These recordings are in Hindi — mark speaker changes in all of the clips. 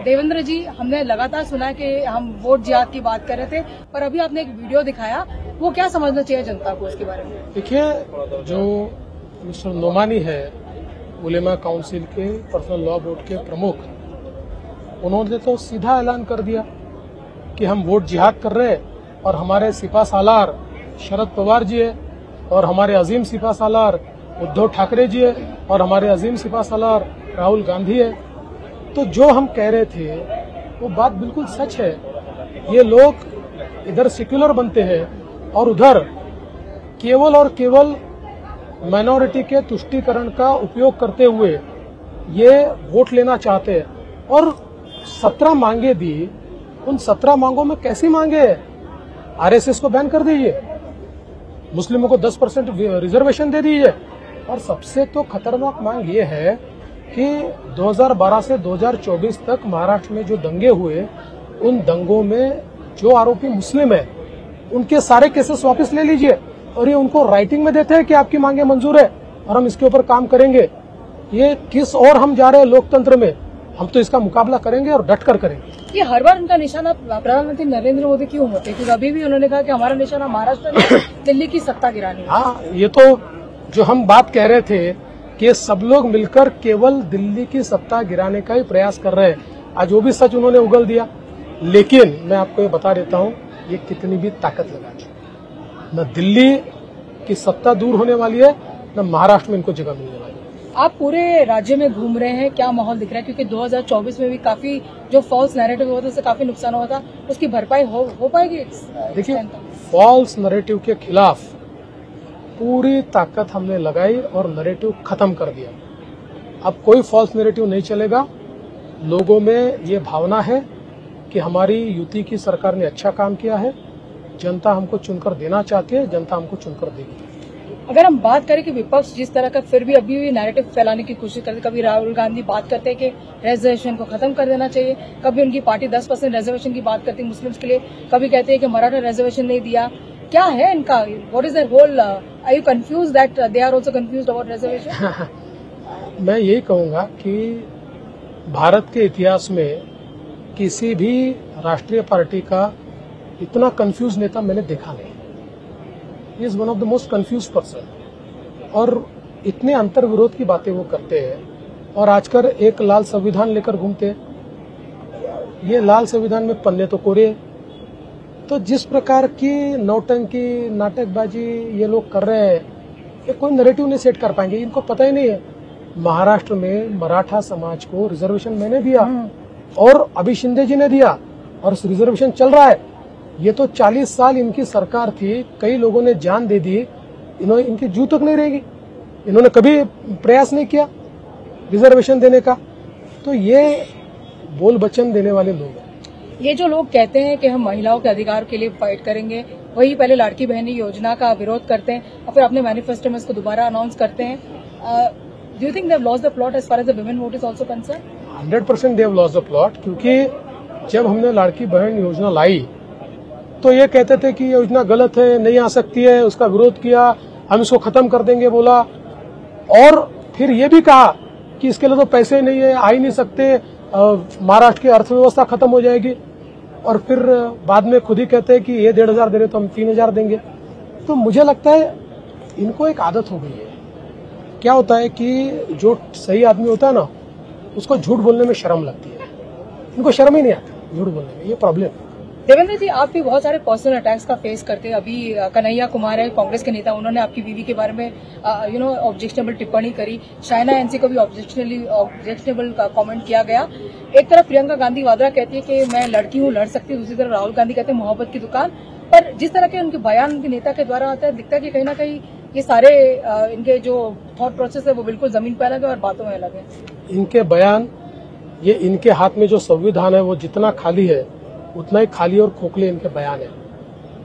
Speaker 1: देवेंद्र जी, हमने लगातार सुना है कि हम वोट जिहाद की बात कर रहे थे, पर अभी आपने एक वीडियो दिखाया, वो क्या समझना चाहिए जनता को उसके बारे में?
Speaker 2: देखिए, जो मिस्टर नोमानी है, उलेमा काउंसिल के पर्सनल लॉ बोर्ड के प्रमुख, उन्होंने तो सीधा ऐलान कर दिया कि हम वोट जिहाद कर रहे हैं और हमारे सिपा सालार शरद पवार जी है और हमारे अजीम सिपा सालार उद्धव ठाकरे जी है और हमारे अजीम सिपा सालार राहुल गांधी है। तो जो हम कह रहे थे वो बात बिल्कुल सच है। ये लोग इधर सेक्युलर बनते हैं और उधर केवल और केवल माइनॉरिटी के तुष्टीकरण का उपयोग करते हुए ये वोट लेना चाहते हैं। और 17 मांगे दी, उन 17 मांगों में कैसी मांगे? आरएसएस को बैन कर दीजिए, मुस्लिमों को 10% रिजर्वेशन दे दीजिए, और सबसे तो खतरनाक मांग ये है कि 2012 से 2024 तक महाराष्ट्र में जो दंगे हुए, उन दंगों में जो आरोपी मुस्लिम है उनके सारे केसेस वापस ले लीजिए, और ये उनको राइटिंग में देते हैं कि आपकी मांगे मंजूर है और हम इसके ऊपर काम करेंगे। ये किस और हम जा रहे हैं लोकतंत्र में? हम तो इसका मुकाबला करेंगे और डट कर करेंगे।
Speaker 1: ये हर बार उनका निशाना प्रधानमंत्री नरेंद्र मोदी क्यों होते हैं? क्योंकि अभी भी उन्होंने कहा कि हमारा निशाना महाराष्ट्र में दिल्ली की सत्ता गिरानी।
Speaker 2: हाँ, ये तो जो हम बात कह रहे थे कि सब लोग मिलकर केवल दिल्ली की सत्ता गिराने का ही प्रयास कर रहे हैं, आज वो भी सच उन्होंने उगल दिया। लेकिन मैं आपको ये बता देता हूँ, ये कितनी भी ताकत लगाए, न दिल्ली की सत्ता दूर होने वाली है, न महाराष्ट्र में इनको जगह मिलने वाली है।
Speaker 1: आप पूरे राज्य में घूम रहे हैं, क्या माहौल दिख रहा है? क्योंकि 2024 में भी काफी जो फॉल्स नैरेटिव हुआ था उससे काफी नुकसान हुआ था, उसकी भरपाई हो पाएगी?
Speaker 2: देखिए, फॉल्स नैरेटिव के खिलाफ पूरी ताकत हमने लगाई और नैरेटिव खत्म कर दिया। अब कोई फॉल्स नैरेटिव नहीं चलेगा। लोगों में ये भावना है कि हमारी यूती की सरकार ने अच्छा काम किया है, जनता हमको चुनकर देना चाहती है, जनता हमको चुनकर देगी।
Speaker 1: अगर हम बात करें कि विपक्ष जिस तरह का फिर भी अभी भी नैरेटिव फैलाने की कोशिश करते, कभी राहुल गांधी बात करते हैं कि रिजर्वेशन को खत्म कर देना चाहिए, कभी उनकी पार्टी 10% रिजर्वेशन की बात करती है मुस्लिम्स के लिए, कभी कहते हैं कि मराठा रिजर्वेशन नहीं दिया। क्या है इनका? What is their whole? Are you confused that they are also confused about reservation?
Speaker 2: मैं यही कहूंगा कि भारत के इतिहास में किसी भी राष्ट्रीय पार्टी का इतना कंफ्यूज नेता मैंने देखा नहीं। He is one of the most confuse person, और इतने अंतर विरोध की बातें वो करते हैं और आजकल एक लाल संविधान लेकर घूमते हैं। ये लाल संविधान में पन्ने तो कोरे। तो जिस प्रकार की नौटंकी, नाटकबाजी ये लोग कर रहे हैं, ये कोई नैरेटिव नहीं सेट कर पाएंगे। इनको पता ही नहीं है महाराष्ट्र में मराठा समाज को रिजर्वेशन मैंने दिया और अभी शिंदे जी ने दिया और रिजर्वेशन चल रहा है। ये तो 40 साल इनकी सरकार थी, कई लोगों ने जान दे दी, इन्होंने इनकी जू तक नहीं रहेगी। इन्होंने कभी प्रयास नहीं किया रिजर्वेशन देने का। तो ये बोल वचन देने वाले लोग हैं।
Speaker 1: ये जो लोग कहते हैं कि हम महिलाओं के अधिकार के लिए फाइट करेंगे, वही पहले लाड़की बहनी योजना का विरोध करते हैं और फिर अपने मैनिफेस्टो में इसको दोबारा अनाउंस करते हैं। Do you think they have lost the plot as far as the women vote is also concern?
Speaker 2: 100% they have lost the plot, क्योंकि जब हमने लाड़की बहन योजना लाई तो ये कहते थे कि योजना गलत है, नहीं आ सकती है, उसका विरोध किया, हम इसको खत्म कर देंगे बोला, और फिर ये भी कहा कि इसके लिए तो पैसे नहीं है, आ ही नहीं सकते, महाराष्ट्र की अर्थव्यवस्था खत्म हो जाएगी, और फिर बाद में खुद ही कहते हैं कि ये 1,500 दे रहे तो हम 3,000 देंगे। तो मुझे लगता है इनको एक आदत हो गई है। क्या होता है कि जो सही आदमी होता है ना, उसको झूठ बोलने में शर्म लगती है, इनको शर्म ही नहीं आता झूठ बोलने में, ये प्रॉब्लम है।
Speaker 1: देवेंद्र जी, आप भी बहुत सारे पर्सनल अटैक्स का फेस करते हैं। अभी कन्हैया कुमार है, कांग्रेस के नेता, उन्होंने आपकी बीवी के बारे में ऑब्जेक्शनेबल टिप्पणी करी। शाइना एनसी को भी ऑब्जेक्शनेबल कमेंट किया गया। एक तरफ प्रियंका गांधी वाड्रा कहती है कि मैं लड़की हूँ, लड़ सकती हूँ, दूसरी तरफ राहुल गांधी कहते हैं मोहब्बत की दुकान। पर जिस तरह के उनके बयान उनके नेता के द्वारा आता है, दिखता है कि कहीं ना कहीं ये सारे इनके जो थॉट प्रोसेस है वो बिल्कुल जमीन पर अलग है और बातों में अलग है।
Speaker 2: इनके बयान, ये इनके हाथ में जो संविधान है वो जितना खाली है उतना ही खाली और खोखले इनके बयान है।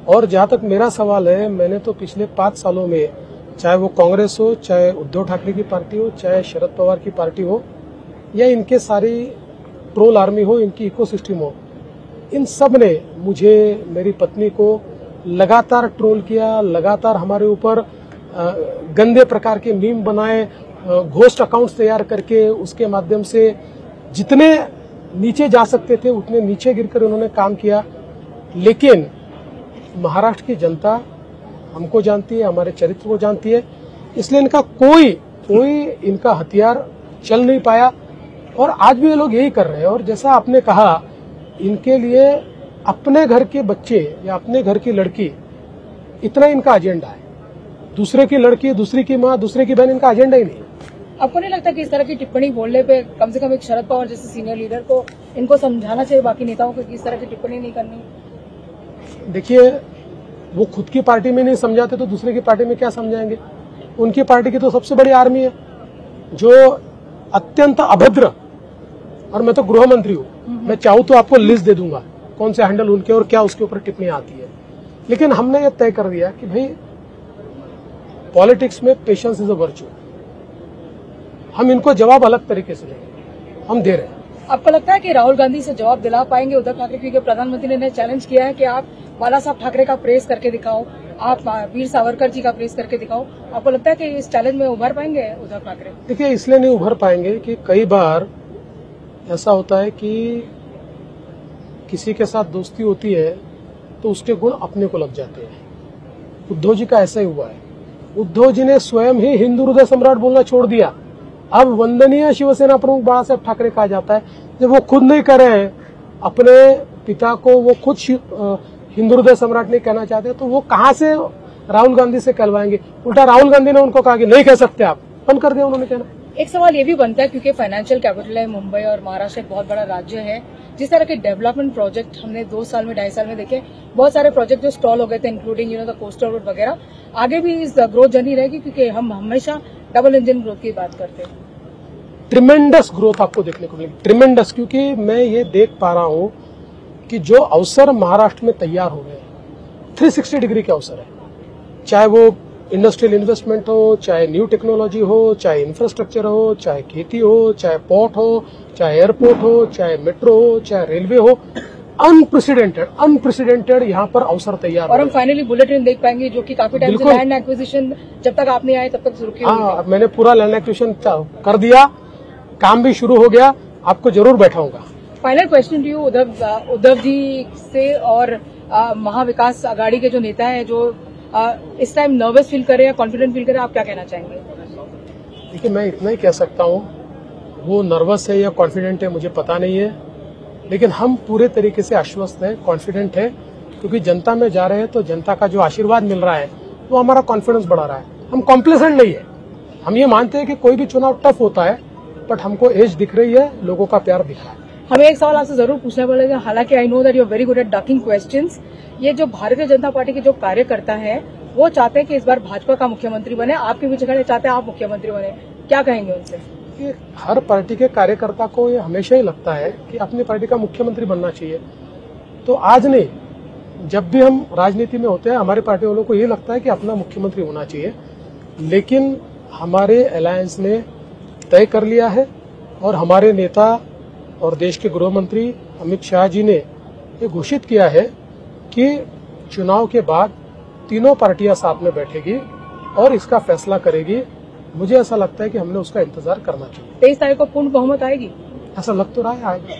Speaker 2: और जहां तक मेरा सवाल है, मैंने तो पिछले 5 सालों में, चाहे वो कांग्रेस हो, चाहे उद्धव ठाकरे की पार्टी हो, चाहे शरद पवार की पार्टी हो, या इनके सारी ट्रोल आर्मी हो, इनकी इकोसिस्टम हो, इन सब ने मुझे, मेरी पत्नी को लगातार ट्रोल किया, लगातार हमारे ऊपर गंदे प्रकार के मीम बनाए, घोस्ट अकाउंट्स तैयार करके उसके माध्यम से जितने नीचे जा सकते थे उतने नीचे गिरकर उन्होंने काम किया। लेकिन महाराष्ट्र की जनता हमको जानती है, हमारे चरित्र को जानती है, इसलिए इनका कोई इनका हथियार चल नहीं पाया और आज भी ये लोग यही कर रहे हैं। और जैसा आपने कहा, इनके लिए अपने घर के बच्चे या अपने घर की लड़की, इतना इनका एजेंडा है। दूसरे की लड़की, दूसरे की माँ, दूसरे की बहन, इनका एजेंडा ही नहीं।
Speaker 1: आपको नहीं लगता कि इस तरह की टिप्पणी बोलने पे कम से कम एक शरद पवार जैसे सीनियर लीडर को इनको समझाना चाहिए बाकी नेताओं को कि इस तरह की टिप्पणी नहीं करनी?
Speaker 2: देखिए, वो खुद की पार्टी में नहीं समझाते तो दूसरे की पार्टी में क्या समझाएंगे? उनकी पार्टी की तो सबसे बड़ी आर्मी है जो अत्यंत अभद्र, और मैं तो गृह मंत्री हूँ, मैं चाहूँ तो आपको लिस्ट दे दूंगा कौन से हैंडल उनके और क्या उसके ऊपर टिप्पणी आती है। लेकिन हमने ये तय कर दिया कि भाई पॉलिटिक्स में पेशेंस इज अ वर्च्यू। हम इनको जवाब अलग तरीके से देंगे, हम दे रहे हैं।
Speaker 1: आपको लगता है कि राहुल गांधी से जवाब दिला पाएंगे उद्धव ठाकरे? क्योंकि प्रधानमंत्री ने चैलेंज किया है कि आप बाला साहब ठाकरे का प्रेस करके दिखाओ, आप वीर सावरकर जी का प्रेस करके दिखाओ। आपको लगता है कि इस चैलेंज में उभर पाएंगे उद्धव ठाकरे?
Speaker 2: देखिए, इसलिए नहीं उभर पाएंगे कि कई बार ऐसा होता है कि किसी के साथ दोस्ती होती है तो उसके गुण अपने को लग जाते हैं। उद्धव जी का ऐसा ही हुआ है। उद्धव जी ने स्वयं ही हिंदू हृदय सम्राट बोलना छोड़ दिया। अब वंदनीय शिवसेना प्रमुख बाला साहब ठाकरे कहा जाता है। जब वो खुद नहीं कर रहे हैं, अपने पिता को वो खुद हिंदू हृदय सम्राट नहीं कहना चाहते, तो वो कहां से राहुल गांधी से कहलवाएंगे? उल्टा राहुल गांधी ने उनको कहा कि नहीं कह सकते आप, बंद कर दिया उन्होंने कहना।
Speaker 1: एक सवाल ये भी बनता है क्योंकि फाइनेंशियल कैपिटल है मुंबई और महाराष्ट्र एक बहुत बड़ा राज्य है। जिस तरह के डेवलपमेंट प्रोजेक्ट हमने 2 साल में 2.5 साल में देखे, बहुत सारे प्रोजेक्ट जो स्टॉल हो गए थे, इंक्लूडिंग द कोस्टल रोड वगैरह, आगे भी इस ग्रोथ जर्नी रहेगी क्योंकि हम हमेशा डबल इंजन ग्रोथ की बात करते हैं।
Speaker 2: ट्रिमेंडस ग्रोथ आपको देखने को मिलेगी, ट्रिमेंडस, क्योंकि मैं ये देख पा रहा हूं कि जो अवसर महाराष्ट्र में तैयार हो गए 360 डिग्री के अवसर है। चाहे वो इंडस्ट्रियल इन्वेस्टमेंट हो, चाहे न्यू टेक्नोलॉजी हो, चाहे इंफ्रास्ट्रक्चर हो, चाहे खेती हो, चाहे पोर्ट हो, चाहे एयरपोर्ट हो, चाहे मेट्रो हो, चाहे रेलवे हो, अनप्रेसिडेंटेड यहाँ पर अवसर तैयार।
Speaker 1: और हम फाइनली बुलेट ट्रेन देख पाएंगे जो कि काफी टाइम से लैंड एक्विजिशन जब तक आप नहीं आए तब तक रुकी हुई है।
Speaker 2: हाँ, मैंने पूरा लैंड एक्विजिशन कर दिया, काम भी शुरू हो गया, आपको जरूर बैठाऊंगा।
Speaker 1: Final question to you Uddhav ji से और महाविकास आघाड़ी के जो नेता है जो इस टाइम नर्वस फील कर रहे हैं, कॉन्फिडेंट फील कर रहे हैं, आप क्या कहना चाहेंगे?
Speaker 2: देखिए, मैं इतना ही कह सकता हूँ, वो नर्वस है या कॉन्फिडेंट है मुझे पता नहीं है, लेकिन हम पूरे तरीके से आश्वस्त हैं, कॉन्फिडेंट है, क्योंकि जनता में जा रहे हैं तो जनता का जो आशीर्वाद मिल रहा है वो हमारा कॉन्फिडेंस बढ़ा रहा है। हम कॉम्प्लेसेंट नहीं है, हम ये मानते हैं कि कोई भी चुनाव टफ होता है, बट हमको एज दिख रही है, लोगों का प्यार दिख रहा है।
Speaker 1: हमें एक सवाल आपसे जरूर पूछना पड़ेगा, हालांकि I know that you are very good at ducking questions. ये जो भारतीय जनता पार्टी के जो कार्यकर्ता है वो चाहते हैं कि इस बार भाजपा का मुख्यमंत्री बने, आपके बीच खड़े चाहते हैं आप मुख्यमंत्री बने, क्या कहेंगे उनसे?
Speaker 2: हर पार्टी के कार्यकर्ता को ये हमेशा ही लगता है कि अपनी पार्टी का मुख्यमंत्री बनना चाहिए। तो आज नहीं, जब भी हम राजनीति में होते हैं, हमारे पार्टी वालों को ये लगता है कि अपना मुख्यमंत्री होना चाहिए। लेकिन हमारे अलायंस ने तय कर लिया है और हमारे नेता और देश के गृह मंत्री अमित शाह जी ने ये घोषित किया है कि चुनाव के बाद तीनों पार्टियां साथ में बैठेगी और इसका फैसला करेगी। मुझे ऐसा लगता है कि हमने उसका इंतजार करना चाहिए।
Speaker 1: 23 तारीख को पूर्ण बहुमत आएगी?
Speaker 2: ऐसा लग तो रहा है आएगा।